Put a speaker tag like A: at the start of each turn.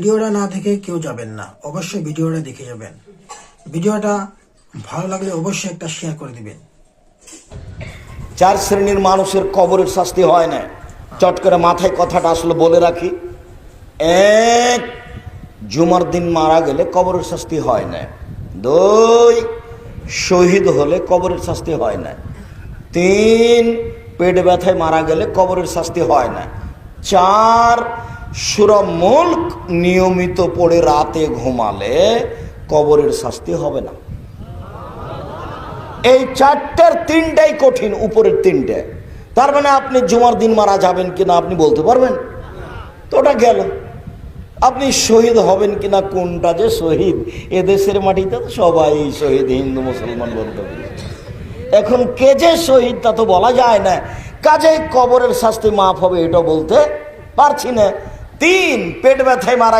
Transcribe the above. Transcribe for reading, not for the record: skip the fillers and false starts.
A: ভিডিওটা না দেখে কেউ যাবেন না, অবশ্যই ভিডিওটা দেখে যাবেন। ভিডিওটা ভালো লাগলে অবশ্যই একটা শেয়ার করে দিবেন।
B: 4 শ্রেণীর মানুষের কবরের শাস্তি হয় না। চট করে মাথায় কথাটা আসলে বলে রাখি। 1, জুমার দিন মারা গেলে কবরের শাস্তি হয় না। 2, শহীদ হলে কবরের শাস্তি হয় না। 3, পেট ব্যথায় মারা গেলে কবরের শাস্তি হয় না। 4, সূরা মুলক নিয়মিত পড়ে রাতে ঘুমালে কবরের শাস্তি হবে না। এই 4টার 3টাই কঠিন, উপরের 3টে। তার মানে আপনি জুমার দিন মারা যাবেন কিনা আপনি বলতে পারবেন তো, ওটা গেল। আপনি শহীদ হবেন কিনা, কোনটা যে শহীদ, এদেশের মাটিতে তো সবাই শহীদ, হিন্দু মুসলমান বলতে পারে। এখন কে যে শহীদ তা তো বলা যায় না, কাজে কবরের শাস্তি মাফ হবে এটা বলতে পারছি না। 3, পেট ব্যথায় মারা গেলে